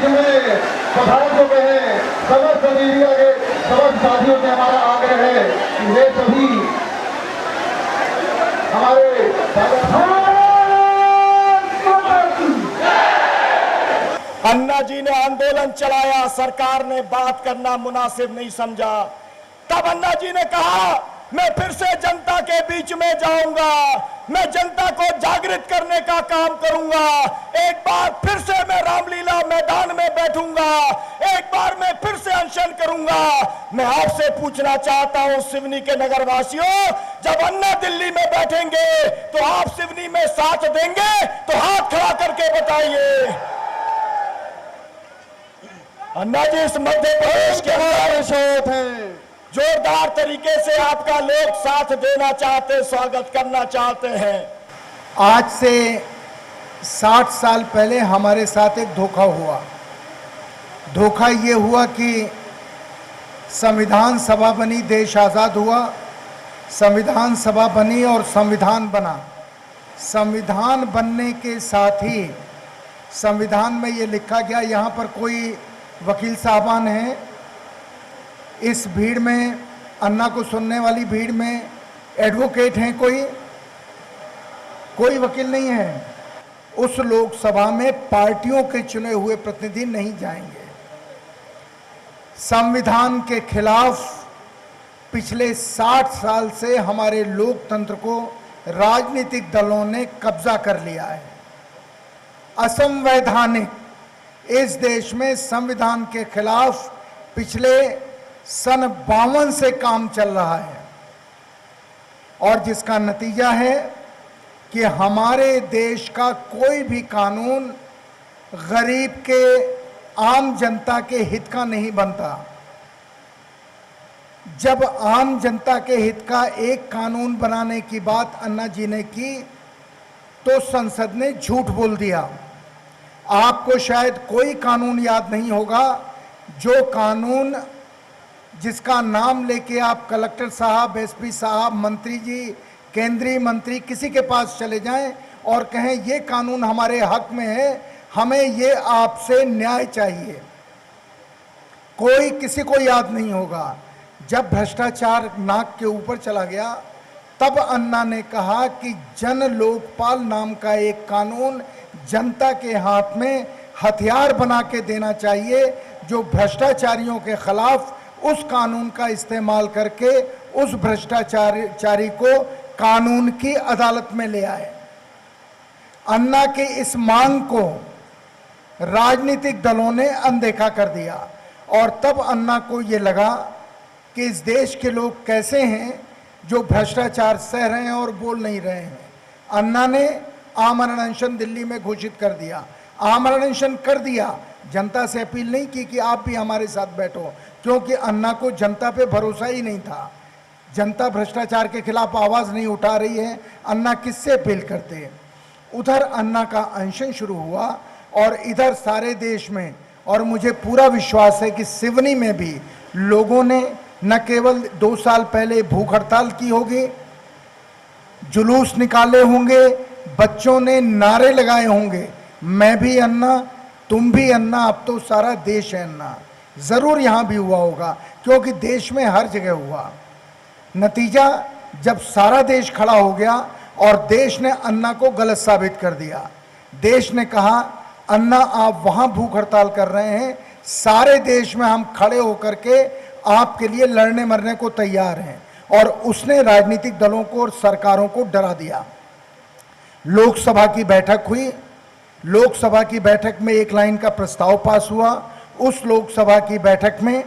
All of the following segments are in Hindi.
में पधार चुके हैं। समस्त मीडिया के समस्त साथियों से हमारा आग्रह है कि वे सभी हमारे अन्ना जी ने आंदोलन चलाया, सरकार ने बात करना मुनासिब नहीं समझा। तब अन्ना जी ने कहा मैं फिर से जनता के बीच में जाऊंगा, मैं जनता को जागृत करने का काम करूंगा, एक बार फिर से मैं रामलीला मैदान में बैठूंगा, एक बार मैं फिर से अनशन करूंगा। मैं आपसे पूछना चाहता हूं सिवनी के नगरवासियों, जब अन्ना दिल्ली में बैठेंगे तो आप सिवनी में साथ देंगे? तो हाथ खड़ा करके बताइए। अन्ना जी इस मध्य प्रदेश के अंदर है, जोरदार तरीके से आपका लोग साथ देना चाहते, स्वागत करना चाहते हैं। आज से 60 साल पहले हमारे साथ एक धोखा हुआ। धोखा ये हुआ कि संविधान सभा बनी, देश आज़ाद हुआ, संविधान सभा बनी और संविधान बना। संविधान बनने के साथ ही संविधान में ये लिखा गया, यहाँ पर कोई वकील साहबान हैं, इस भीड़ में, अन्ना को सुनने वाली भीड़ में एडवोकेट हैं, कोई वकील नहीं है। उस लोकसभा में पार्टियों के चुने हुए प्रतिनिधि नहीं जाएंगे। संविधान के खिलाफ पिछले 60 साल से हमारे लोकतंत्र को राजनीतिक दलों ने कब्जा कर लिया है। असंवैधानिक इस देश में संविधान के खिलाफ पिछले सन 52 से काम चल रहा है और जिसका नतीजा है कि हमारे देश का कोई भी कानून गरीब के, आम जनता के हित का नहीं बनता। जब आम जनता के हित का एक कानून बनाने की बात अन्ना जी ने की तो संसद ने झूठ बोल दिया। आपको शायद कोई कानून याद नहीं होगा जो कानून जिसका नाम लेके आप कलेक्टर साहब, एसपी साहब, मंत्री जी, केंद्रीय मंत्री किसी के पास चले जाएं और कहें ये कानून हमारे हक में है, हमें ये आपसे न्याय चाहिए, कोई किसी को याद नहीं होगा। जब भ्रष्टाचार नाक के ऊपर चला गया तब अन्ना ने कहा कि जन लोकपाल नाम का एक कानून जनता के हाथ में हथियार बना के देना चाहिए, जो भ्रष्टाचारियों के खिलाफ उस कानून का इस्तेमाल करके उस भ्रष्टाचारी को कानून की अदालत में ले आए। अन्ना की इस मांग को राजनीतिक दलों ने अनदेखा कर दिया और तब अन्ना को ये लगा कि इस देश के लोग कैसे हैं जो भ्रष्टाचार सह रहे हैं और बोल नहीं रहे हैं। अन्ना ने आमरण अनशन दिल्ली में घोषित कर दिया, आमरण अनशन कर दिया, जनता से अपील नहीं की कि आप भी हमारे साथ बैठो, क्योंकि अन्ना को जनता पे भरोसा ही नहीं था। जनता भ्रष्टाचार के खिलाफ आवाज़ नहीं उठा रही है, अन्ना किससे अपील करते हैं। उधर अन्ना का अनशन शुरू हुआ और इधर सारे देश में, और मुझे पूरा विश्वास है कि सिवनी में भी लोगों ने न केवल 2 साल पहले भूख हड़ताल की होगी, जुलूस निकाले होंगे, बच्चों ने नारे लगाए होंगे, मैं भी अन्ना, तुम भी अन्ना, अब तो सारा देश है अन्ना। ज़रूर यहाँ भी हुआ होगा क्योंकि देश में हर जगह हुआ। नतीजा जब सारा देश खड़ा हो गया और देश ने अन्ना को गलत साबित कर दिया। देश ने कहा अन्ना आप वहाँ भूख हड़ताल कर रहे हैं, सारे देश में हम खड़े होकर के आपके लिए लड़ने मरने को तैयार हैं, और उसने राजनीतिक दलों को और सरकारों को डरा दिया। लोकसभा की बैठक हुई, लोकसभा की बैठक में एक लाइन का प्रस्ताव पास हुआ। उस लोकसभा की बैठक में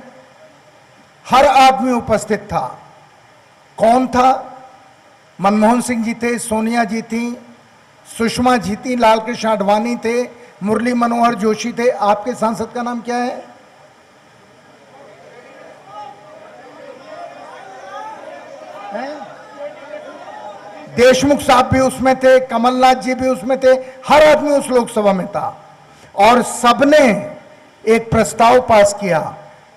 हर आदमी उपस्थित था। कौन था? मनमोहन सिंह जी थे, सोनिया जी थी, सुषमा जी थी, लालकृष्ण आडवाणी थे, मुरली मनोहर जोशी थे। आपके सांसद का नाम क्या है? देशमुख साहब भी उसमें थे, कमलनाथ जी भी उसमें थे, हर आदमी उस लोकसभा में था और सबने एक प्रस्ताव पास किया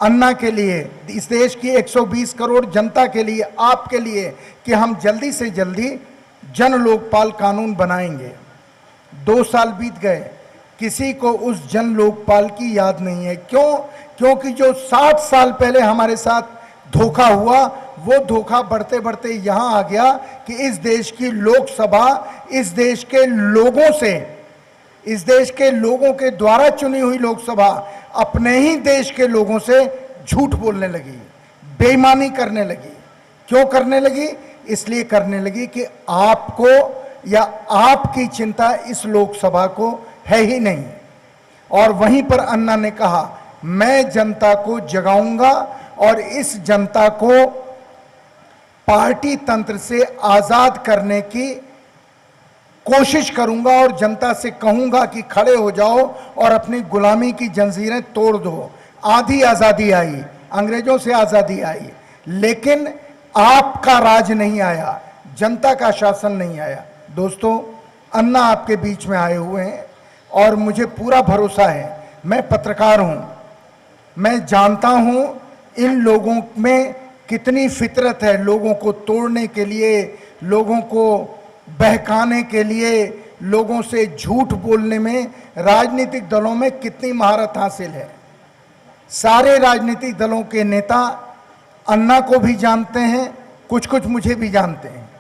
अन्ना के लिए, इस देश की 120 करोड़ जनता के लिए, आपके लिए, कि हम जल्दी से जल्दी जन लोकपाल कानून बनाएंगे। 2 साल बीत गए, किसी को उस जन लोकपाल की याद नहीं है। क्यों? क्योंकि जो 60 साल पहले हमारे साथ धोखा हुआ, वो धोखा बढ़ते बढ़ते यहां आ गया कि इस देश की लोकसभा इस देश के लोगों से, इस देश के लोगों के द्वारा चुनी हुई लोकसभा अपने ही देश के लोगों से झूठ बोलने लगी, बेईमानी करने लगी। क्यों करने लगी? इसलिए करने लगी कि आपको या आपकी चिंता इस लोकसभा को है ही नहीं। और वहीं पर अन्ना ने कहा, मैं जनता को जगाऊंगा और इस जनता को पार्टी तंत्र से आजाद करने की कोशिश करूंगा और जनता से कहूंगा कि खड़े हो जाओ और अपनी गुलामी की जंजीरें तोड़ दो। आधी आजादी आई, अंग्रेजों से आजादी आई, लेकिन आपका राज नहीं आया, जनता का शासन नहीं आया। दोस्तों, अन्ना आपके बीच में आए हुए हैं और मुझे पूरा भरोसा है, मैं पत्रकार हूं, मैं जानता हूं इन लोगों में कितनी फितरत है, लोगों को तोड़ने के लिए, लोगों को बहकाने के लिए, लोगों से झूठ बोलने में राजनीतिक दलों में कितनी महारत हासिल है। सारे राजनीतिक दलों के नेता अन्ना को भी जानते हैं, कुछ कुछ मुझे भी जानते हैं।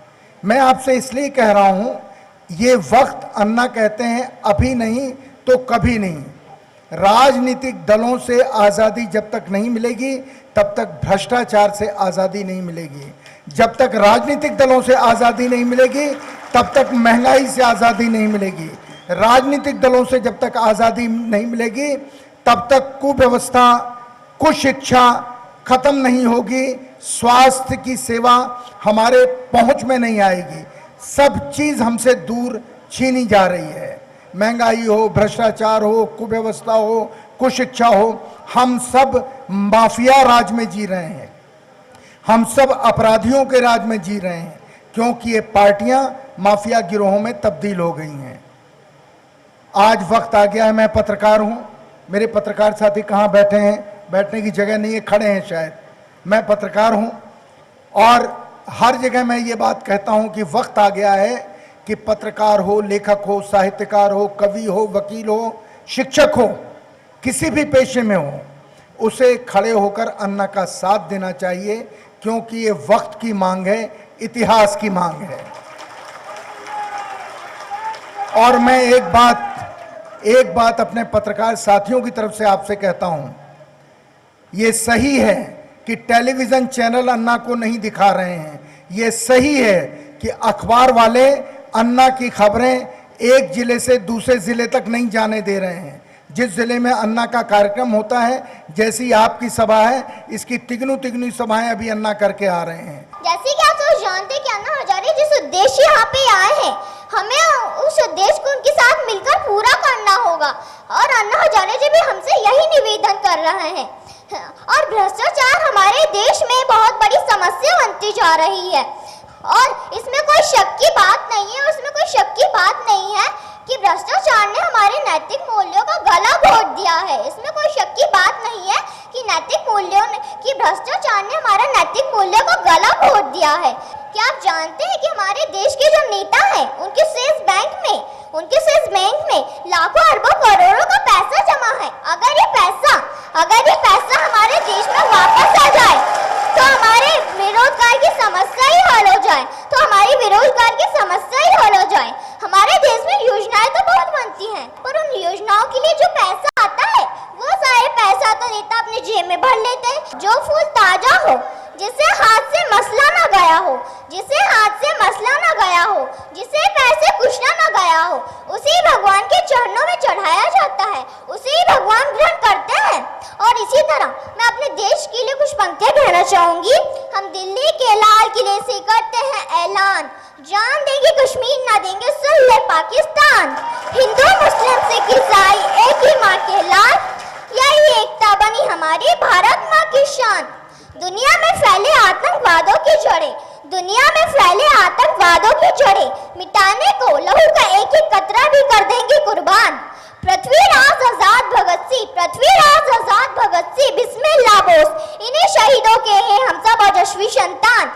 मैं आपसे इसलिए कह रहा हूं, ये वक्त अन्ना कहते हैं अभी नहीं तो कभी नहीं। राजनीतिक दलों से आज़ादी जब तक नहीं मिलेगी तब तक भ्रष्टाचार से आज़ादी नहीं मिलेगी। जब तक राजनीतिक दलों से आज़ादी नहीं मिलेगी तब तक महंगाई से आज़ादी नहीं मिलेगी। राजनीतिक दलों से जब तक आज़ादी नहीं मिलेगी तब तक कुव्यवस्था, कुशिक्षा खत्म नहीं होगी, स्वास्थ्य की सेवा हमारे पहुंच में नहीं आएगी। सब चीज़ हमसे दूर छीनी जा रही है। महंगाई हो, भ्रष्टाचार हो, कुव्यवस्था हो, कुशिक्षा हो, हम सब माफिया राज में जी रहे हैं, हम सब अपराधियों के राज में जी रहे हैं, क्योंकि ये पार्टियां माफिया गिरोहों में तब्दील हो गई हैं। आज वक्त आ गया है, मैं पत्रकार हूं, मेरे पत्रकार साथी कहाँ बैठे हैं? बैठने की जगह नहीं है, खड़े हैं शायद। मैं पत्रकार हूं और हर जगह मैं ये बात कहता हूं कि वक्त आ गया है कि पत्रकार हो, लेखक हो, साहित्यकार हो, कवि हो, वकील हो, शिक्षक हो, किसी भी पेशे में हो, उसे खड़े होकर अन्ना का साथ देना चाहिए, क्योंकि ये वक्त की मांग है, इतिहास की मांग है। और मैं एक बात अपने पत्रकार साथियों की तरफ से आपसे कहता हूं, ये सही है कि टेलीविजन चैनल अन्ना को नहीं दिखा रहे हैं, ये सही है कि अखबार वाले अन्ना की खबरें एक जिले से दूसरे जिले तक नहीं जाने दे रहे हैं। जिस जिले में अन्ना का कार्यक्रम होता है, जैसी आपकी सभा है, इसकी तिगनी सभाएं अभी अन्ना करके आ रहे हैं। जैसे कि आप सब जानते हैं कि अन्ना हजारे जिस उद्देश्य यहाँ पे आए हैं, हमें उस उद्देश्य को उनके साथ मिलकर पूरा करना होगा। और अन्ना हजारे जी भी हमसे यही निवेदन कर रहे हैं। और भ्रष्टाचार हमारे देश में बहुत बड़ी समस्या बनती जा रही है और इसमें कोई शक की बात नहीं है, उसमें कोई शक की बात नहीं है कि भ्रष्टाचार ने हमारे नैतिक मूल्यों का गला घोट दिया है। इसमें कोई शक की बात नहीं है कि नैतिक मूल्यों की भ्रष्टाचार ने हमारे नैतिक मूल्यों का गला घोट दिया है। क्या आप जानते हैं कि हमारे देश के जो नेता हैं, उनके स्विस बैंक में लाखों अरबों करोड़ों का पैसा जमा है। अगर ये पैसा हमारे देश में वापस आ जाए तो हमारे बेरोजगार की समस्या ही हल हो जाए, हमारे देश में योजनाएं तो बहुत बनती हैं, पर उन योजनाओं के लिए जो पैसा आता है वो सारे पैसा तो नेता अपने जेब में भर लेते हैं। जो फूल ताजा हो, जिसे हाथ से मसला ना गया हो, जिसे पैसे कुचला ना गया हो, उसे भगवान के चरणों में चढ़ाया जाता है, उसे ही भगवान ग्रहण करते हैं। और इसी तरह मैं अपने देश के लिए कुछ पंक्तियां कहना चाहूंगी। हम दिल्ली के लाल किले से करते हैं ऐलान, जान देंगे कश्मीर ना देंगे सुन ले पाकिस्तान। हिंदू मुस्लिम सिख ईसाई एक ही माँ के लाल, यही एकता बनी हमारी भारत माँ की शान। दुनिया में फैले आतंकवादों की जड़ें मिटाने को लहू का एक एक कतरा भी कर देंगे कुर्बान। पृथ्वीराज आजाद भगत सिंह बिस्मिल्लाह बोस, इन्हीं शहीदों के हैं हम सब ओजस्वी संतान।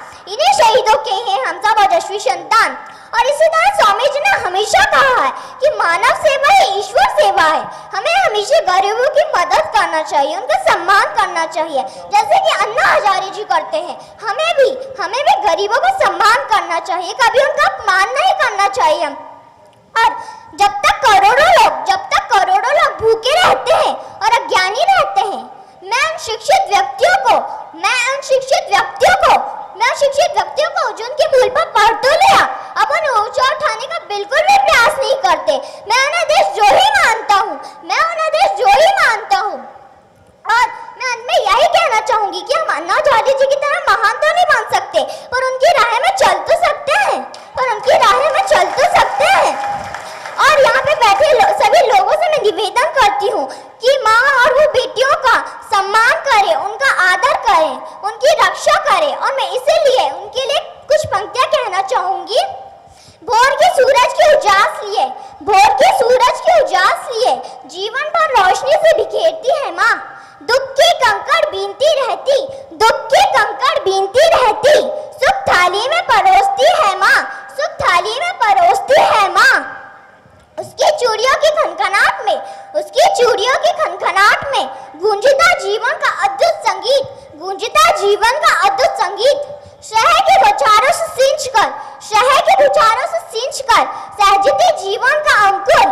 और इसी तरह स्वामी जी ने हमेशा कहा है कि मानव सेवा ही ईश्वर सेवा है। हमें हमेशा गरीबों की मदद करना चाहिए, उनका सम्मान करना चाहिए, जैसे कि अन्ना हजारे जी करते हैं। हमें भी गरीबों का सम्मान करना चाहिए, कभी उनका अपमान नहीं करना चाहिए। और जब तक करोड़ों लोग भूखे रहते हैं और अज्ञानी रहते हैं, मैं उन शिक्षित व्यक्तियों को जो उनके मूल पर पढ़ तो लिया, अब उन्हें ऊंचा उठाने का बिल्कुल भी प्रयास नहीं करते। मैं उन्हें देशद्रोही मानता हूँ। और मैं अंत में यही कहना चाहूंगी कि हम अन्ना हजारे जी की तरह महान तो नहीं बन सकते, पर उनकी राह में चल तो सकते हैं। और यहाँ पे बैठे सभी लोगों से मैं निवेदन करती हूँ कि माँ और वो बेटियों का सम्मान करें, उनका आदर करें, उनकी रक्षा करें। और मैं इसीलिए उनके लिए कुछ पंक्तियाँ कहना चाहूंगी। भोर के सूरज की उजास लिए जीवन पर रोशनी से बिखेरती है माँ। दुख की कंकड़ बीनती रहती, सुख थाली में परोसती है माँ। उसकी चूड़ियों की खनखनाट में गूंजता जीवन का अद्भुत संगीत। शहर के बौछारों से सींच कर सहजते जीवन का अंकुर।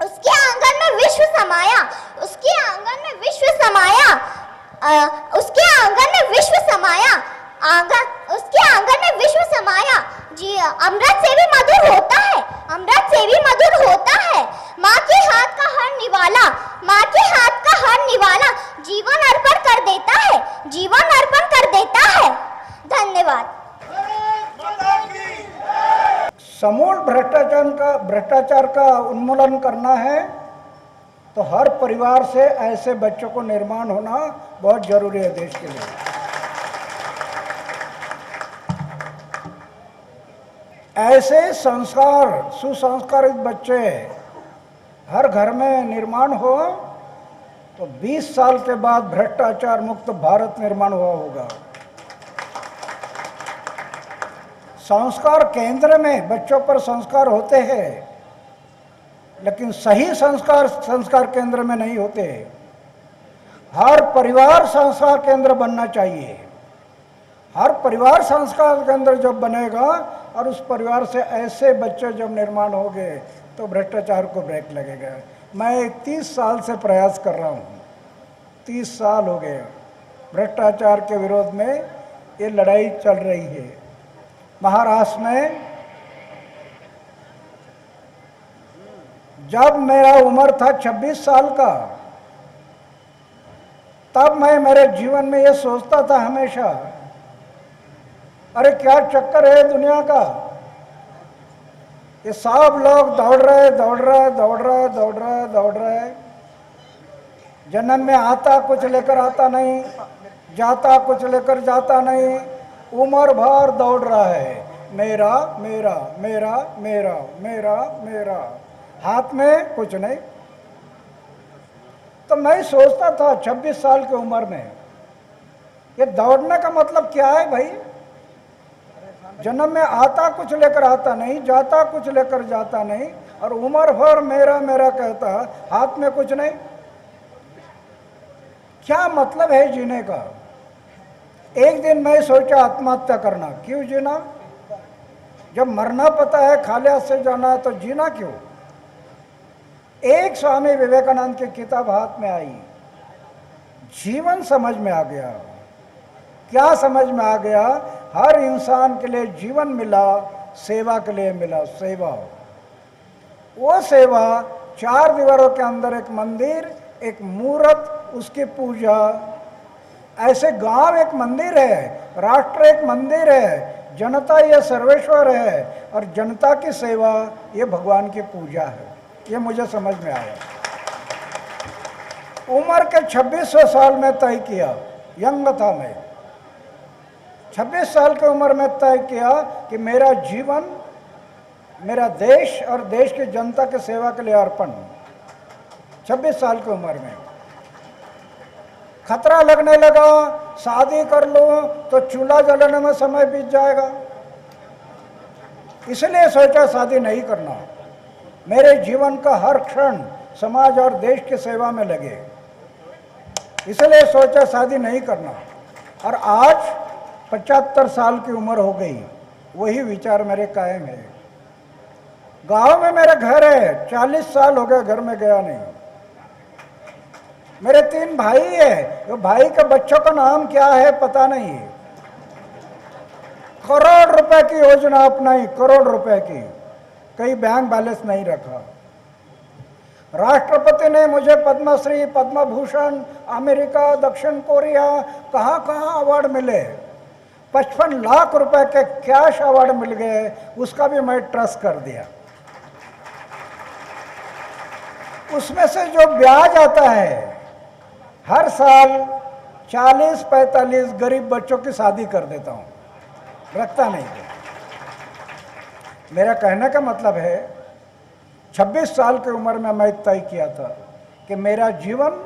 उसके आंगन में विश्व समाया। जी, अमृत से भी मधुर होता है। माँ के हाथ का हर निवाला जीवन अर्पण कर देता है। धन्यवाद। समूल भ्रष्टाचार का उन्मूलन करना है तो हर परिवार से ऐसे बच्चों को निर्माण होना बहुत जरूरी है देश के लिए। ऐसे सुसंस्कारित बच्चे हर घर में निर्माण हो तो 20 साल के बाद भ्रष्टाचार मुक्त भारत निर्माण हुआ होगा। संस्कार केंद्र में बच्चों पर संस्कार होते हैं, लेकिन सही संस्कार केंद्र में नहीं होते। हर परिवार संस्कार केंद्र बनना चाहिए। हर परिवार संस्कार केंद्र जब बनेगा और उस परिवार से ऐसे बच्चे जब निर्माण होंगे तो भ्रष्टाचार को ब्रेक लगेगा। मैं 30 साल से प्रयास कर रहा हूँ, 30 साल हो गए भ्रष्टाचार के विरोध में ये लड़ाई चल रही है। महाराष्ट्र में जब मेरा उम्र था 26 साल का, तब मैं मेरे जीवन में ये सोचता था हमेशा, अरे क्या चक्कर है दुनिया का, ये सब लोग दौड़ रहे, जन्म में आता कुछ लेकर आता नहीं, जाता कुछ लेकर जाता नहीं, उम्र भर दौड़ रहा है, मेरा मेरा मेरा मेरा मेरा मेरा, हाथ में कुछ नहीं। तो मैं सोचता था 26 साल की उम्र में, ये दौड़ने का मतलब क्या है भाई? जन्म में आता कुछ लेकर आता नहीं, जाता कुछ लेकर जाता नहीं, और उम्र भर मेरा मेरा कहता, हाथ में कुछ नहीं। क्या मतलब है जीने का? एक दिन मैं सोचा आत्महत्या करना। क्यों जीना? जब मरना पता है, खाली हाथ से जाना है, तो जीना क्यों? एक स्वामी विवेकानंद की किताब हाथ में आई, जीवन समझ में आ गया। क्या समझ में आ गया? हर इंसान के लिए जीवन मिला, सेवा के लिए मिला सेवा। वो सेवा 4 दीवारों के अंदर एक मंदिर, एक मूर्त, उसकी पूजा। ऐसे गांव एक मंदिर है, राष्ट्र एक मंदिर है, जनता ये सर्वेश्वर है, और जनता की सेवा ये भगवान की पूजा है। ये मुझे समझ में आया। उम्र के 26वें साल में तय किया, यंग था मैं, 26 साल की उम्र में तय किया कि मेरा जीवन मेरा देश और देश की जनता की सेवा के लिए अर्पण। 26 साल की उम्र में खतरा लगने लगा, शादी कर लो तो चूल्हा जलाने में समय बीत जाएगा, इसलिए सोचा शादी नहीं करना। मेरे जीवन का हर क्षण समाज और देश की सेवा में लगे, इसलिए सोचा शादी नहीं करना। और आज 75 साल की उम्र हो गई, वही विचार मेरे कायम है। गांव में मेरा घर है, 40 साल हो गए घर में गया नहीं। मेरे 3 भाई है, वो भाई के बच्चों का नाम क्या है पता नहीं। करोड़ रुपए की योजना अपनाई, करोड़ रुपए की, कहीं बैंक बैलेंस नहीं रखा। राष्ट्रपति ने मुझे पद्मश्री, पद्म भूषण, अमेरिका, दक्षिण कोरिया, कहाँ कहाँ अवार्ड मिले। 55 लाख रुपए के कैश अवार्ड मिल गए, उसका भी मैं ट्रस्ट कर दिया। उसमें से जो ब्याज आता है, हर साल 40-45 गरीब बच्चों की शादी कर देता हूँ, रखता नहीं है। मेरा कहने का मतलब है 26 साल की उम्र में मैं तय किया था कि मेरा जीवन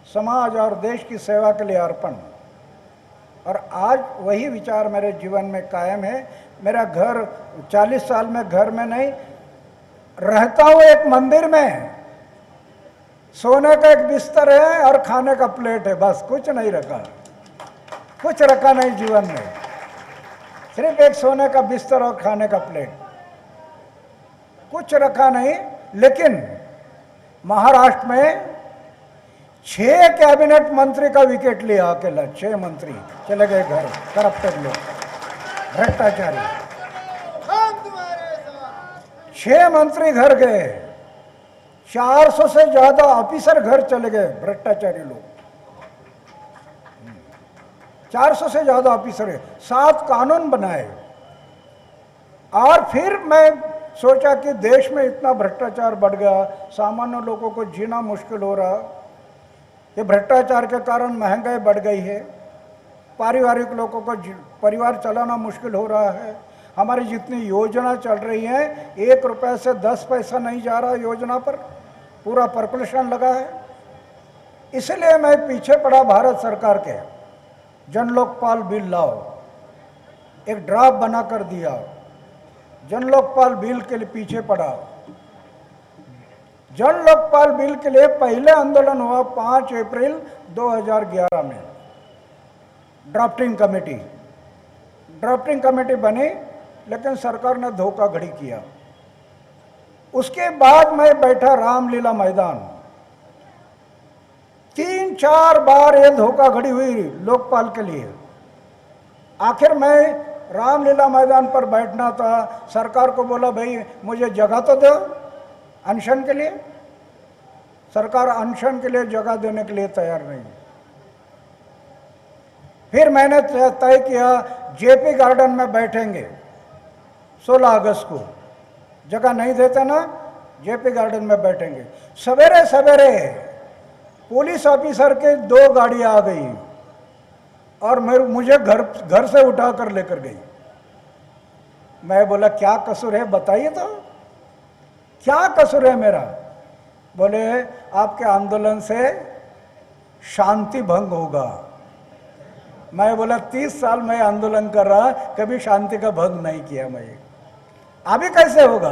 समाज और देश की सेवा के लिए अर्पण, और आज वही विचार मेरे जीवन में कायम है। मेरा घर 40 साल में घर में नहीं रहता हूँ, एक मंदिर में। सोने का एक बिस्तर है और खाने का प्लेट है, बस कुछ नहीं रखा, कुछ रखा नहीं जीवन में, सिर्फ एक सोने का बिस्तर और खाने का प्लेट, कुछ रखा नहीं। लेकिन महाराष्ट्र में 6 कैबिनेट मंत्री का विकेट लिया अकेला, 6 मंत्री चले गए घर, करप्टेड लोग, भ्रष्टाचारी। 6 मंत्री घर गए, 400 से ज्यादा ऑफिसर घर चले गए, भ्रष्टाचारी लोग। 400 से ज्यादा ऑफिसर है, 7 कानून बनाए। और फिर मैं सोचा कि देश में इतना भ्रष्टाचार बढ़ गया, सामान्य लोगों को जीना मुश्किल हो रहा। ये भ्रष्टाचार के कारण महंगाई बढ़ गई है, पारिवारिक लोगों को परिवार चलाना मुश्किल हो रहा है। हमारी जितनी योजना चल रही है, 1 रुपए से 10 पैसा नहीं जा रहा योजना पर, पूरा पर्कुलेशन लगा है। इसलिए मैं पीछे पड़ा भारत सरकार के, जन लोकपाल बिल लाओ, एक ड्राफ्ट बना कर दिया। जन लोकपाल बिल के लिए पीछे पड़ा। जन लोकपाल बिल के लिए पहले आंदोलन हुआ 5 अप्रैल 2011 में। ड्राफ्टिंग कमेटी बनी, लेकिन सरकार ने धोखाधड़ी किया। उसके बाद मैं बैठा रामलीला मैदान, 3-4 बार ये धोखाधड़ी हुई लोकपाल के लिए। आखिर मैं रामलीला मैदान पर बैठना था, सरकार को बोला भाई मुझे जगह तो दो अनशन के लिए। सरकार अनशन के लिए जगह देने के लिए तैयार नहीं। फिर मैंने तय किया जेपी गार्डन में बैठेंगे 16 अगस्त को, जगह नहीं देते ना, जेपी गार्डन में बैठेंगे। सवेरे सवेरे पुलिस ऑफिसर के 2 गाड़ियां आ गई और मुझे घर से उठा कर लेकर गई। मैं बोला क्या कसूर है बताइए तो, क्या कसूर है मेरा? बोले आपके आंदोलन से शांति भंग होगा। मैं बोला 30 साल मैं आंदोलन कर रहा, कभी शांति का भंग नहीं किया मैं। अभी कैसे होगा?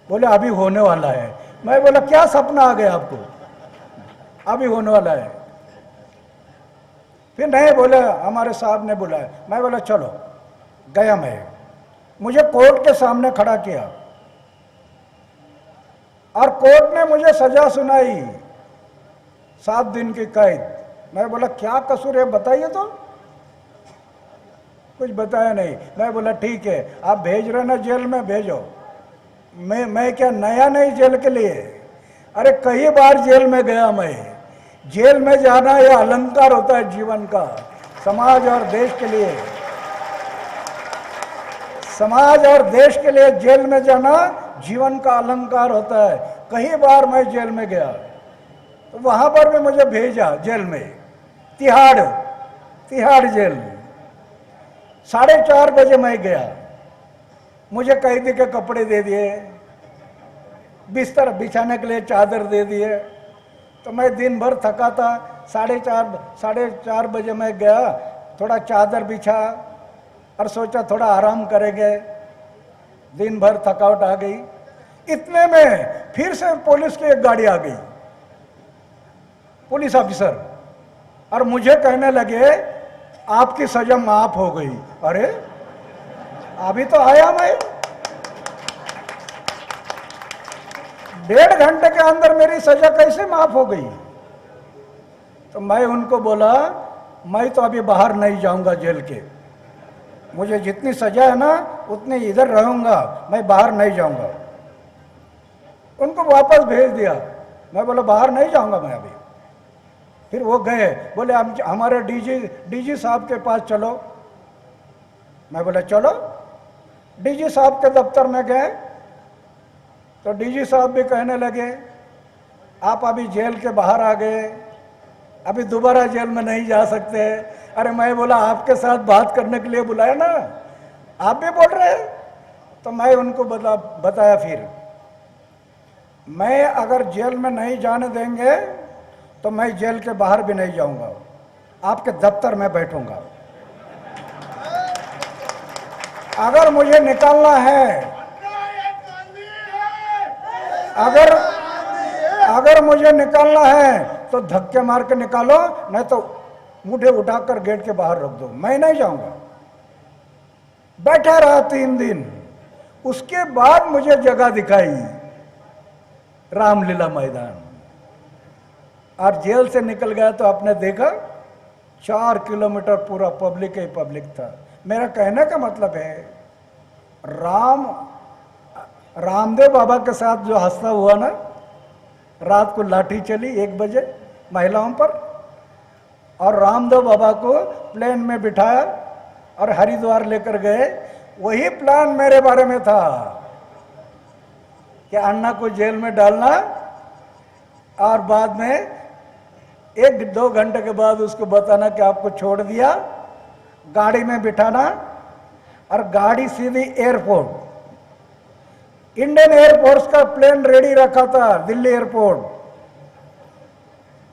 बोले अभी होने वाला है। मैं बोला क्या सपना आ गया आपको? अभी होने वाला है। फिर नहीं, बोले हमारे साहब ने बुलाया। मैं बोला चलो, गया मैं। मुझे कोर्ट के सामने खड़ा किया और कोर्ट ने मुझे सजा सुनाई, 7 दिन की कैद। मैं बोला क्या कसूर है बताइए तो, कुछ बताया नहीं। मैं बोला ठीक है आप भेज रहे ना जेल में, भेजो। मैं क्या नया नहीं जेल के लिए, अरे कई बार जेल में गया मैं। जेल में जाना यह अलंकार होता है जीवन का, समाज और देश के लिए। समाज और देश के लिए जेल में जाना जीवन का अलंकार होता है। कई बार मैं जेल में गया तो वहां पर भी मुझे भेजा जेल में, तिहाड़ जेल। 4:30 बजे मैं गया, मुझे कैदी के कपड़े दे दिए, बिस्तर बिछाने के लिए चादर दे दिए। तो मैं दिन भर थका था, 4:30 बजे मैं गया, थोड़ा चादर बिछा और सोचा थोड़ा आराम करेंगे। दिन भर थकावट आ गई। इतने में फिर से पुलिस की एक गाड़ी आ गई, पुलिस ऑफिसर, और मुझे कहने लगे आपकी सजा माफ हो गई। अरे अभी तो आया मैं, 1.5 घंटे के अंदर मेरी सजा कैसे माफ हो गई? तो मैं उनको बोला मैं तो अभी बाहर नहीं जाऊंगा जेल के, मुझे जितनी सजा है ना उतनी इधर रहूंगा, मैं बाहर नहीं जाऊंगा। उनको वापस भेज दिया। मैं बोला बाहर नहीं जाऊंगा मैं अभी। फिर वो गए, बोले हमारे डीजी साहब के पास चलो। मैं बोला चलो। डीजी साहब के दफ्तर में गए तो डीजी साहब भी कहने लगे आप अभी जेल के बाहर आ गए, अभी दोबारा जेल में नहीं जा सकते। अरे मैं बोला आपके साथ बात करने के लिए बुलाया ना, आप भी बोल रहे हैं। तो मैं उनको बताया फिर मैं अगर जेल में नहीं जाने देंगे तो मैं जेल के बाहर भी नहीं जाऊंगा, आपके दफ्तर में बैठूंगा। अगर मुझे निकालना है, अगर मुझे निकालना है तो धक्के मार के निकालो, नहीं तो मुझे उठाकर गेट के बाहर रख दो, मैं नहीं जाऊंगा। बैठा रहा 3 दिन। उसके बाद मुझे जगह दिखाई रामलीला मैदान, और जेल से निकल गया तो आपने देखा 4 किलोमीटर पूरा पब्लिक ही पब्लिक था। मेरा कहने का मतलब है रामदेव बाबा के साथ जो हादसा हुआ ना, रात को लाठी चली 1 बजे महिलाओं पर, और रामदेव बाबा को प्लेन में बिठाया और हरिद्वार लेकर गए। वही प्लान मेरे बारे में था कि अन्ना को जेल में डालना और बाद में 1-2 घंटे के बाद उसको बताना कि आपको छोड़ दिया, गाड़ी में बिठाना और गाड़ी सीधी एयरपोर्ट, इंडियन एयरफोर्स का प्लेन रेडी रखा था दिल्ली एयरपोर्ट।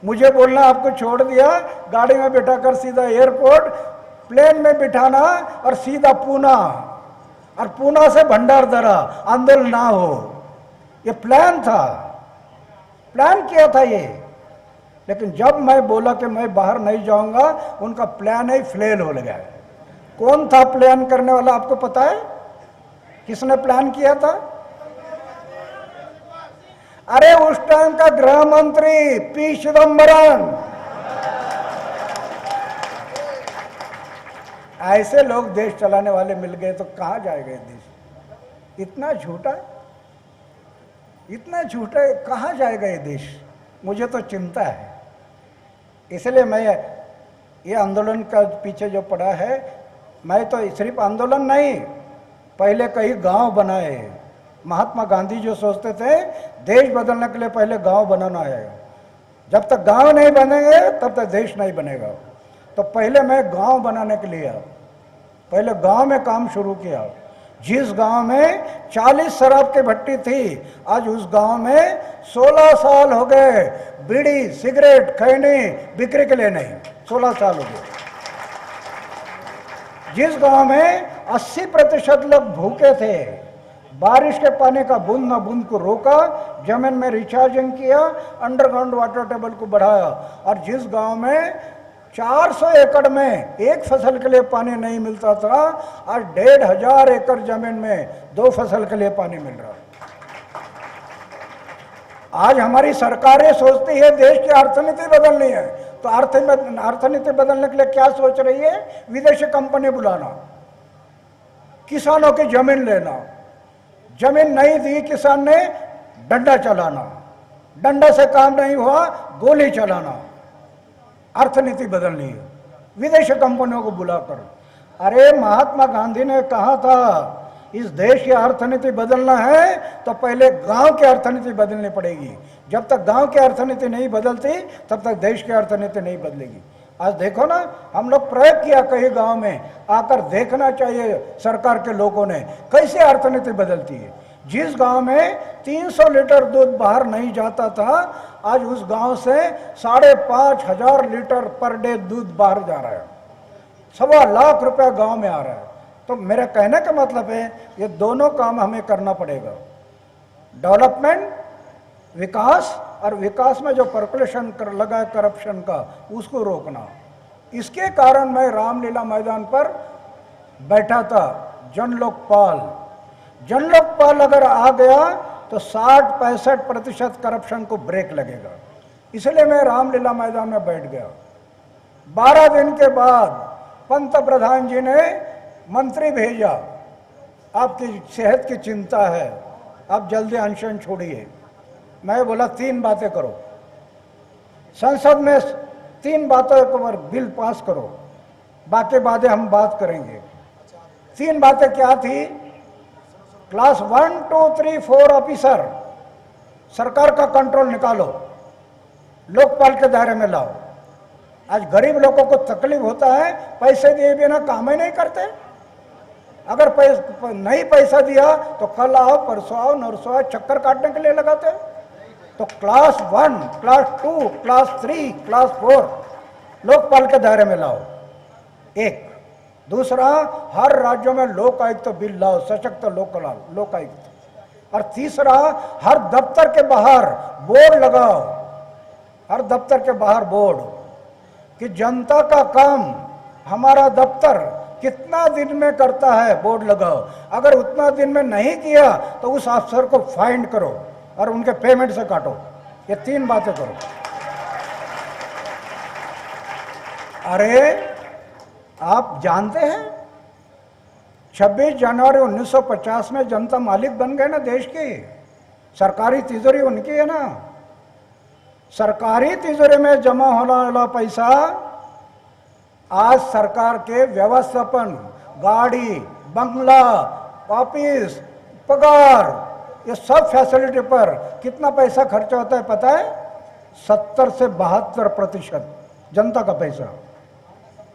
मुझे बोलना आपको छोड़ दिया, गाड़ी में बिठाकर सीधा एयरपोर्ट, प्लेन में बिठाना और सीधा पूना, और पूना से भंडारदरा, आंदोलन ना हो। ये प्लान था, प्लान किया था ये। लेकिन जब मैं बोला कि मैं बाहर नहीं जाऊंगा, उनका प्लान ही फेल हो गया। कौन था प्लान करने वाला आपको पता है? किसने प्लान किया था? अरे उस टाइम का गृह मंत्री पी चिदम्बरम। ऐसे लोग देश चलाने वाले मिल गए तो कहां जाएगा ये देश? इतना झूठा, इतना झूठा, कहां जाएगा ये देश? मुझे तो चिंता है। इसलिए मैं ये आंदोलन का पीछे जो पड़ा है, मैं तो सिर्फ आंदोलन नहीं, पहले कई गांव बनाए। महात्मा गांधी जो सोचते थे देश बदलने के लिए पहले गांव बनाना है, जब तक गांव नहीं बनेंगे तब तक देश नहीं बनेगा। तो पहले मैं गांव बनाने के लिए पहले गांव में काम शुरू किया। जिस गांव में 40 शराब की भट्टी थी, आज उस गांव में 16 साल हो गए बीड़ी सिगरेट खैनी बिक्री के लिए नहीं, 16 साल हो गए। जिस गांव में 80% लोग भूखे थे, बारिश के पानी का बूंद न बूंद को रोका, जमीन में रिचार्जिंग किया, अंडरग्राउंड वाटर टेबल को बढ़ाया। और जिस गांव में 400 एकड़ में एक फसल के लिए पानी नहीं मिलता था, आज 1500 एकड़ जमीन में 2 फसल के लिए पानी मिल रहा। आज हमारी सरकारें सोचती है देश की अर्थनीति बदलनी है, तो अर्थनीति बदलने के लिए क्या सोच रही है? विदेशी कंपनी बुलाना, किसानों की जमीन लेना, जमीन नहीं दी किसान ने डंडा चलाना, डंडा से काम नहीं हुआ गोली चलाना। अर्थनीति बदलनी है विदेशी कंपनियों को बुलाकर। अरे महात्मा गांधी ने कहा था इस देश की अर्थनीति बदलना है तो पहले गांव की अर्थनीति बदलनी पड़ेगी। जब तक गांव की अर्थनीति नहीं बदलती तब तक देश की अर्थनीति नहीं बदलेगी। आज देखो ना, हम लोग प्रयोग किया कई गांव में, आकर देखना चाहिए सरकार के लोगों ने कैसे अर्थनीति बदलती है। जिस गांव में 300 लीटर दूध बाहर नहीं जाता था, आज उस गांव से 5,500 लीटर पर डे दूध बाहर जा रहा है। 1.25 लाख रुपया गांव में आ रहा है। तो मेरा कहने का मतलब है ये दोनों काम हमें करना पड़ेगा, डेवलपमेंट, विकास, और विकास में जो पर्कुलेशन कर लगा है करप्शन का उसको रोकना। इसके कारण मैं रामलीला मैदान पर बैठा था। जन लोकपाल अगर आ गया तो 60-65% करप्शन को ब्रेक लगेगा। इसलिए मैं रामलीला मैदान में बैठ गया। 12 दिन के बाद पंत प्रधान जी ने मंत्री भेजा, आपकी सेहत की चिंता है, आप जल्दी अनशन छोड़िए। मैं बोला 3 बातें करो, संसद में 3 बातों पर बिल पास करो, बाकी बातें हम बात करेंगे। 3 बातें क्या थी? क्लास 1, 2, 3, 4 ऑफिसर सरकार का कंट्रोल निकालो, लोकपाल के दायरे में लाओ। आज गरीब लोगों को तकलीफ होता है, पैसे दिए बिना काम ही नहीं करते। अगर नहीं पैसा दिया तो कल आओ, परसों आओ, नरसों आओ, चक्कर काटने के लिए लगाते। तो class 1, class 2, class 3, class 4 Lokpal के दायरे में लाओ, एक। दूसरा, हर राज्यों में लोकायुक्त बिल लाओ, सशक्त लोकायुक्त। और तीसरा, हर दफ्तर के बाहर बोर्ड लगाओ, हर दफ्तर के बाहर बोर्ड कि जनता का काम हमारा दफ्तर कितना दिन में करता है, बोर्ड लगाओ। अगर उतना दिन में नहीं किया तो उस अफसर को फाइन करो और उनके पेमेंट से काटो। ये 3 बातें करो। अरे आप जानते हैं 26 जनवरी 1950 में जनता मालिक बन गए ना देश की, सरकारी तिजोरी उनकी है ना। सरकारी तिजोरी में जमा होने वाला पैसा आज सरकार के व्यवस्थापन, गाड़ी, बंगला, ऑफिस, पगार, ये सब फैसिलिटी पर कितना पैसा खर्चा होता है पता है? 70 से 72% जनता का पैसा,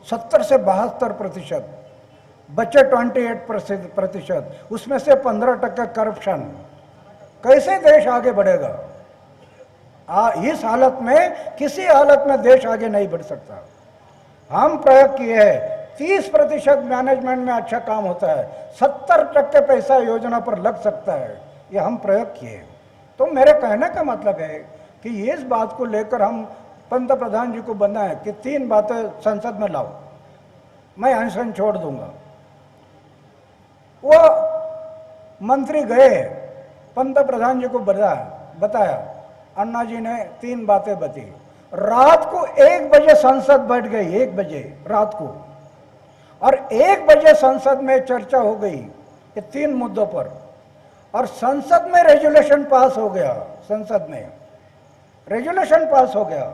70 से 72%। बचे 28%, उसमें से 15% करप्शन। कैसे देश आगे बढ़ेगा? इस हालत में, किसी हालत में देश आगे नहीं बढ़ सकता। हम प्रयोग किए हैं 30% मैनेजमेंट में अच्छा काम होता है, 70% पैसा योजना पर लग सकता है, ये हम प्रयोग किए। तो मेरे कहने का मतलब है कि इस बात को लेकर हम पंत प्रधान जी को बनाए कि 3 बातें संसद में लाओ, मैं अनशन छोड़ दूंगा। वो मंत्री गए, पंत प्रधान जी को बताया, अन्ना जी ने 3 बातें बती। रात को 1 बजे संसद बैठ गई, 1 बजे रात को, और 1 बजे संसद में चर्चा हो गई ये 3 मुद्दों पर, और संसद में रेजोल्यूशन पास हो गया। संसद में रेजोल्यूशन पास हो गया।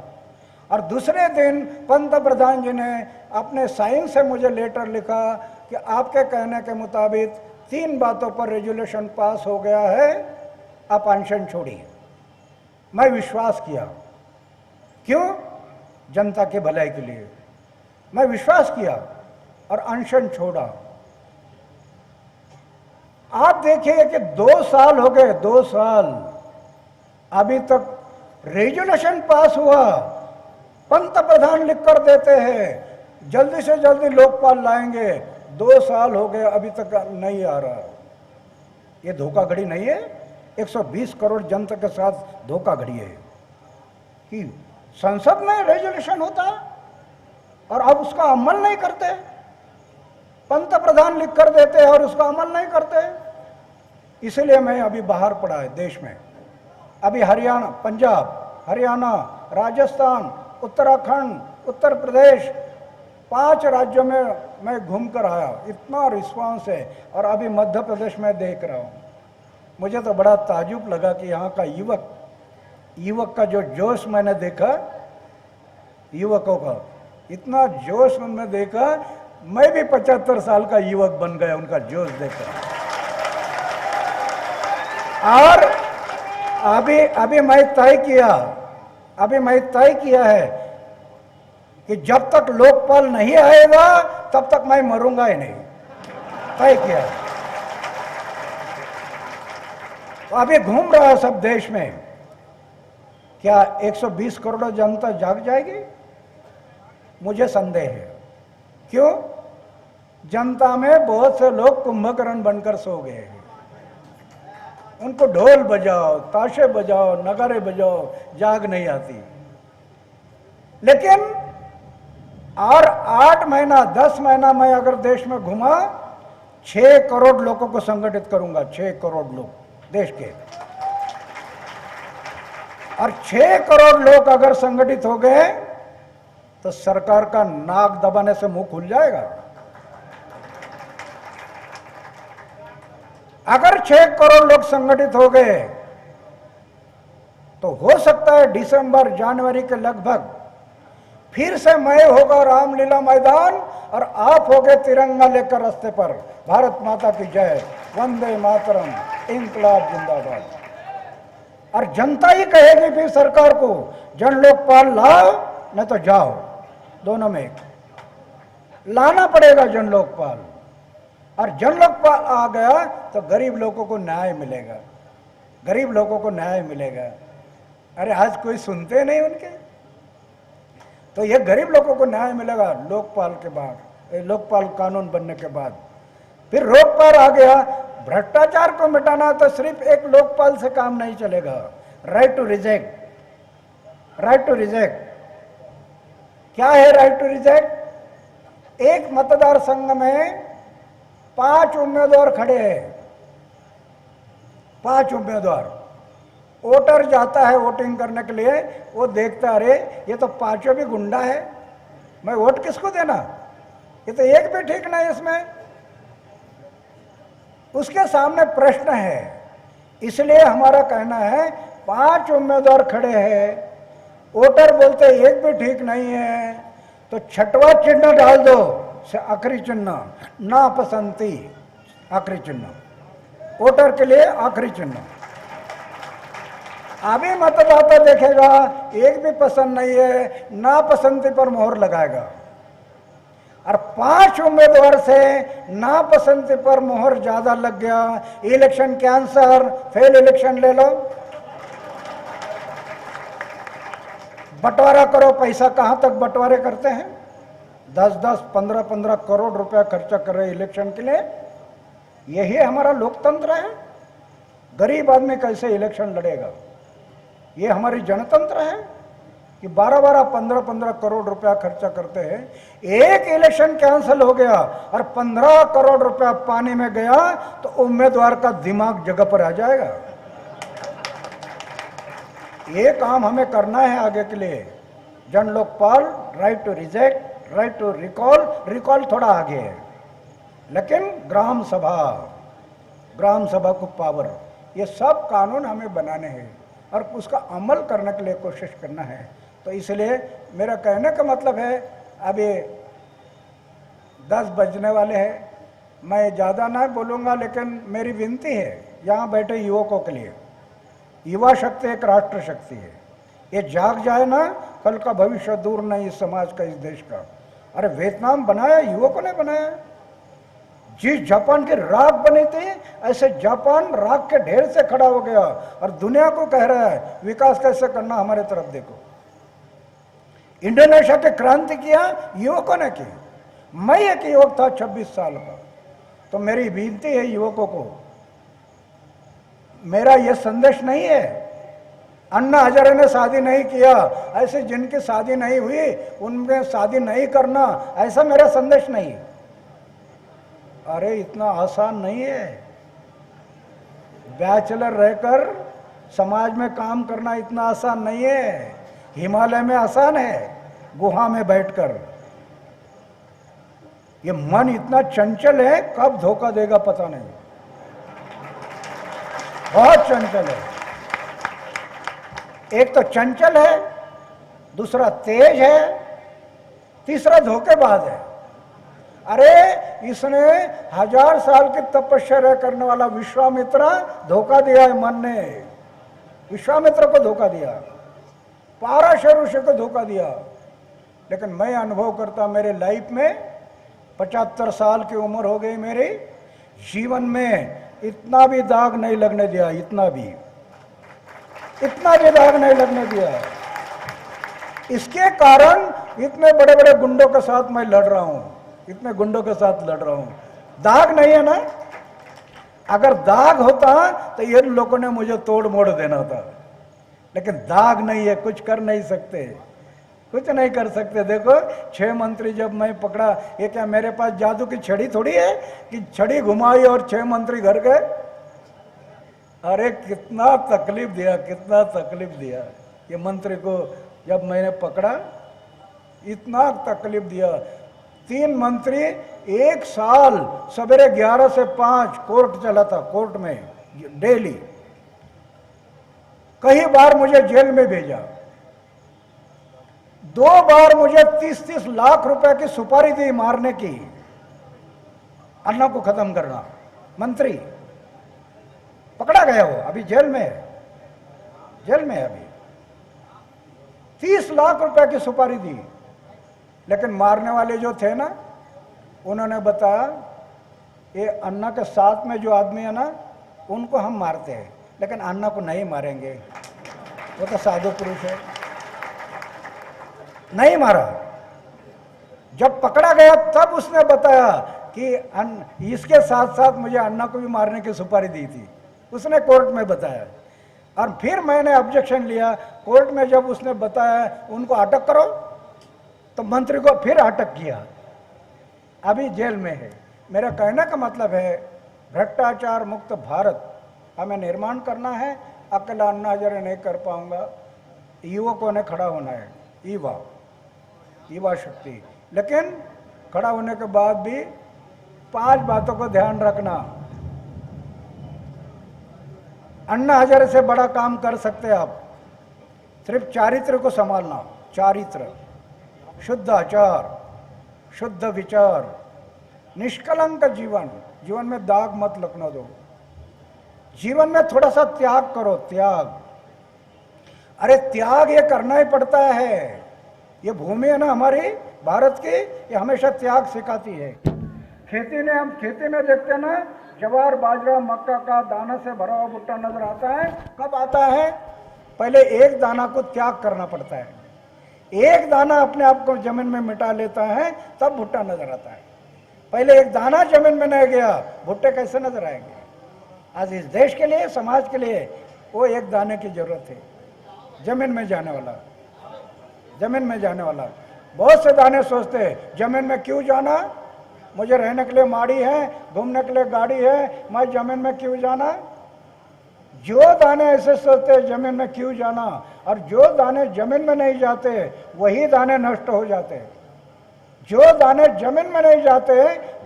और दूसरे दिन पंत प्रधान जी ने अपने साइन से मुझे लेटर लिखा कि आपके कहने के मुताबिक 3 बातों पर रेजोल्यूशन पास हो गया है, आप अनशन छोड़िए। मैं विश्वास किया, क्यों? जनता के भलाई के लिए मैं विश्वास किया और अनशन छोड़ा। आप देखिए कि 2 साल हो गए, 2 साल अभी तक रेजोल्यूशन पास हुआ, पंत प्रधान लिख कर देते हैं जल्दी से जल्दी लोकपाल लाएंगे, 2 साल हो गए अभी तक नहीं आ रहा। ये धोखाधड़ी नहीं है? 120 करोड़ जनता के साथ धोखाधड़ी है कि संसद में रेजोल्यूशन होता है और अब उसका अमल नहीं करते। पंत प्रधान लिख कर देते हैं और उसका अमल नहीं करते। इसलिए मैं अभी बाहर पड़ा है देश में। अभी हरियाणा, पंजाब, हरियाणा, राजस्थान, उत्तराखंड, उत्तर प्रदेश, 5 राज्यों में मैं घूम कर आया। इतना रिस्पांस है। और अभी मध्य प्रदेश में देख रहा हूँ, मुझे तो बड़ा ताजुब लगा कि यहाँ का युवक का जो जोश मैंने देखा, युवकों का इतना जोश मैंने देखा, मैं भी 75 साल का युवक बन गया उनका जोश देखा। और अभी मैं तय किया है कि जब तक लोकपाल नहीं आएगा तब तक मैं मरूंगा ही नहीं, तय किया है। तो अभी घूम रहा है सब देश में। क्या 120 करोड़ जनता जाग जाएगी? मुझे संदेह है। क्यों? जनता में बहुत से लोग कुंभकर्ण बनकर सो गए। उनको ढोल बजाओ, ताशे बजाओ, नगारे बजाओ, जाग नहीं आती। लेकिन और 8 महीना 10 महीना मैं अगर देश में घुमा, 6 करोड़ लोगों को संगठित करूंगा। 6 करोड़ लोग देश के, और 6 करोड़ लोग अगर संगठित हो गए तो सरकार का नाक दबाने से मुंह खुल जाएगा। अगर 6 करोड़ लोग संगठित हो गए तो हो सकता है दिसंबर जनवरी के लगभग फिर से मैं होगा रामलीला मैदान और आप होगे तिरंगा लेकर रास्ते पर। भारत माता की जय, वंदे मातरम, इंकलाब जिंदाबाद। और जनता ही कहेगी फिर सरकार को, जन लोकपाल लाओ नहीं तो जाओ। दोनों में एक लाना पड़ेगा जन लोकपाल। और जन लोकपाल आ गया तो गरीब लोगों को न्याय मिलेगा, गरीब लोगों को न्याय मिलेगा। अरे आज कोई सुनते नहीं उनके, तो ये गरीब लोगों को न्याय मिलेगा लोकपाल के बाद, लोकपाल कानून बनने के बाद। फिर लोकपाल आ गया, भ्रष्टाचार को मिटाना तो सिर्फ एक लोकपाल से काम नहीं चलेगा। Right to reject, right to reject क्या है? राइट टू रिजेक्ट, एक मतदार संघ में 5 उम्मीदवार खड़े हैं, 5 उम्मीदवार। वोटर जाता है वोटिंग करने के लिए, वो देखता अरे ये तो 5 भी गुंडा है, मैं वोट किसको देना, ये तो एक भी ठीक नहीं इसमें। उसके सामने प्रश्न है। इसलिए हमारा कहना है 5 उम्मीदवार खड़े हैं, वोटर बोलते एक भी ठीक नहीं है, तो 6वां चिन्ह डाल दो, आखिरी चिन्ह नापसंदी, आखिरी चिन्ह वोटर के लिए आखिरी चिन्ह। अभी मतदाता देखेगा एक भी पसंद नहीं है, नापसंदी पर मोहर लगाएगा। और 5 उम्मीदवार से नापसंदी पर मोहर ज्यादा लग गया, इलेक्शन कैंसर, फेल इलेक्शन ले लो। बंटवारा करो, पैसा कहां तक बंटवारे करते हैं? 10-10, 15-15 करोड़ रुपया खर्चा कर रहे इलेक्शन के लिए। यही हमारा लोकतंत्र है। गरीब आदमी कैसे इलेक्शन लड़ेगा? ये हमारी जनतंत्र है कि 12-12, 15-15 करोड़ रुपया खर्चा करते हैं। एक इलेक्शन कैंसिल हो गया और 15 करोड़ रुपया पानी में गया तो उम्मीदवार का दिमाग जगह पर आ जाएगा। ये काम हमें करना है आगे के लिए। Jan Lokpal, right to reject, right to recall, recall थोड़ा आगे है, लेकिन ग्राम सभा को पावर, ये सब कानून हमें बनाने हैं और उसका अमल करने के लिए कोशिश करना है। तो इसलिए मेरा कहने का मतलब है, अभी 10 बजने वाले हैं, मैं ज़्यादा ना बोलूँगा, लेकिन मेरी विनती है यहाँ बैठे युवकों के लिए। युवा शक्ति एक राष्ट्र शक्ति है, ये जाग जाए ना, कल का भविष्य दूर नहीं इस समाज का, इस देश का। अरे वियतनाम बनाया युवकों ने बनाया। जिस जापान की राख बनी थी, ऐसे जापान राख के ढेर से खड़ा हो गया और दुनिया को कह रहा है विकास कैसे करना, हमारे तरफ देखो। इंडोनेशिया की क्रांति किया युवकों ने की। मैं एक युवक था 26 साल का, तो मेरी विनती है युवकों को, मेरा यह संदेश नहीं है अन्ना हजारे ने शादी नहीं किया, ऐसे जिनकी शादी नहीं हुई उनमें शादी नहीं करना, ऐसा मेरा संदेश नहीं। अरे इतना आसान नहीं है। बैचलर रहकर समाज में काम करना इतना आसान नहीं है। हिमालय में आसान है, गुहा में बैठकर। ये मन इतना चंचल है, कब धोखा देगा पता नहीं, बहुत चंचल है। एक तो चंचल है, दूसरा तेज है, तीसरा धोखेबाज है। अरे इसने 1000 साल की तपस्या करने वाला विश्वामित्र धोखा दिया है, मन ने विश्वामित्र को धोखा दिया, पाराशर ऋषि को धोखा दिया। लेकिन मैं अनुभव करता, मेरे लाइफ में 75 साल की उम्र हो गई, मेरे जीवन में इतना भी दाग नहीं लगने दिया, इतना भी दाग नहीं लगने दिया। इसके कारण इतने बड़े बड़े गुंडों के साथ मैं लड़ रहा हूं। इतने गुंडों के साथ लड़ रहा हूं। दाग नहीं है ना, अगर दाग होता तो ये लोगों ने मुझे तोड़ मोड़ देना था, लेकिन दाग नहीं है, कुछ कर नहीं सकते, कुछ नहीं कर सकते। देखो 6 मंत्री जब मैं पकड़ा, ये क्या मेरे पास जादू की छड़ी थोड़ी है कि छड़ी घुमाई और 6 मंत्री घर गए। अरे कितना तकलीफ दिया, कितना तकलीफ दिया ये मंत्री को जब मैंने पकड़ा, इतना तकलीफ दिया। 3 मंत्री 1 साल सवेरे 11 से 5 कोर्ट चला था, कोर्ट में डेली। कई बार मुझे जेल में भेजा, 2 बार मुझे 30-30 लाख रुपए की सुपारी दी मारने की, अन्ना को खत्म करना। मंत्री पकड़ा गया, वो अभी जेल में है, जेल में है अभी। 30 लाख रुपए की सुपारी दी, लेकिन मारने वाले जो थे ना, उन्होंने बताया ये अन्ना के साथ में जो आदमी है ना, उनको हम मारते हैं, लेकिन अन्ना को नहीं मारेंगे, वो तो साधु पुरुष है। नहीं मारा। जब पकड़ा गया तब उसने बताया कि इसके साथ साथ मुझे अन्ना को भी मारने की सुपारी दी थी, उसने कोर्ट में बताया। और फिर मैंने ऑब्जेक्शन लिया कोर्ट में, जब उसने बताया उनको अटक करो, तो मंत्री को फिर अटक किया, अभी जेल में है। मेरा कहने का मतलब है भ्रष्टाचार मुक्त भारत हमें निर्माण करना है। अकेला अन्ना हजारे नहीं कर पाऊंगा, युवकों ने खड़ा होना है, युवा शक्ति। लेकिन खड़ा होने के बाद भी 5 बातों को ध्यान रखना। अन्ना हजारे से बड़ा काम कर सकते आप, सिर्फ चारित्र को संभालना। चारित्र, शुद्ध आचार, शुद्ध विचार, निष्कलंक जीवन, जीवन में दाग मत लगने दो, जीवन में थोड़ा सा त्याग करो, त्याग। अरे त्याग ये करना ही पड़ता है, ये भूमि है ना हमारी भारत की, ये हमेशा त्याग सिखाती है। हम खेती में देखते हैं ना, ज्वार बाजरा मक्का का दाना से भरा हुआ भुट्टा नजर आता है। कब आता है? पहले एक दाना को त्याग करना पड़ता है, एक दाना अपने आप को जमीन में मिटा लेता है, तब भुट्टा नजर आता है। पहले एक दाना जमीन में नहीं गया, भुट्टे कैसे नजर आएंगे? आज इस देश के लिए, समाज के लिए वो एक दाने की जरूरत है, जमीन में जाने वाला, जमीन में जाने वाला। बहुत से दाने सोचते हैं जमीन में क्यों जाना, मुझे रहने के लिए माड़ी है, घूमने के लिए गाड़ी है, मैं जमीन में क्यों जाना। जो दाने ऐसे सोचते हैं जमीन में क्यों जाना, और जो दाने जमीन में नहीं जाते वही दाने नष्ट हो जाते हैं। जो दाने जमीन में नहीं जाते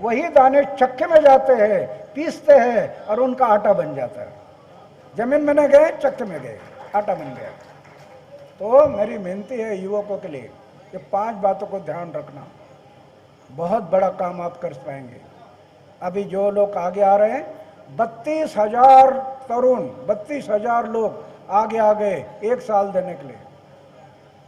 वही दाने चक्के में जाते हैं, पीसते हैं और उनका आटा बन जाता है। जमीन में नहीं गए, चक्के में गए, आटा बन गया। तो मेरी विनती है युवकों के लिए, ये 5 बातों को ध्यान रखना, बहुत बड़ा काम आप कर पाएंगे। अभी जो लोग आगे आ रहे हैं, 32,000 तरुण, 32,000 लोग आगे आ गए 1 साल देने के लिए।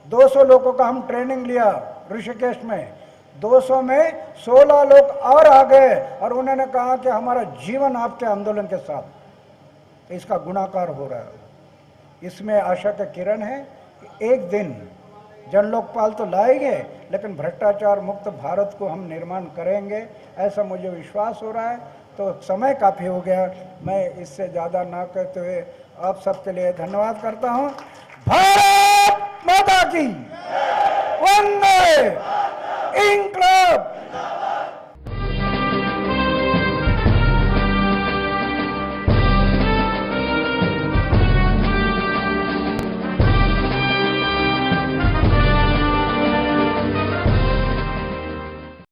200 लोगों का हम ट्रेनिंग लिया ऋषिकेश में, 200 में 16 लोग और आ गए और उन्होंने कहा कि हमारा जीवन आपके आंदोलन के साथ। इसका गुणाकार हो रहा है। इसमें आशा का किरण है कि एक दिन जन लोकपाल तो लाएंगे, लेकिन भ्रष्टाचार मुक्त भारत को हम निर्माण करेंगे, ऐसा मुझे विश्वास हो रहा है। तो समय काफ़ी हो गया, मैं इससे ज़्यादा ना कहते हुए आप सबके लिए धन्यवाद करता हूँ। भारत माता की वंदे इंकलाब।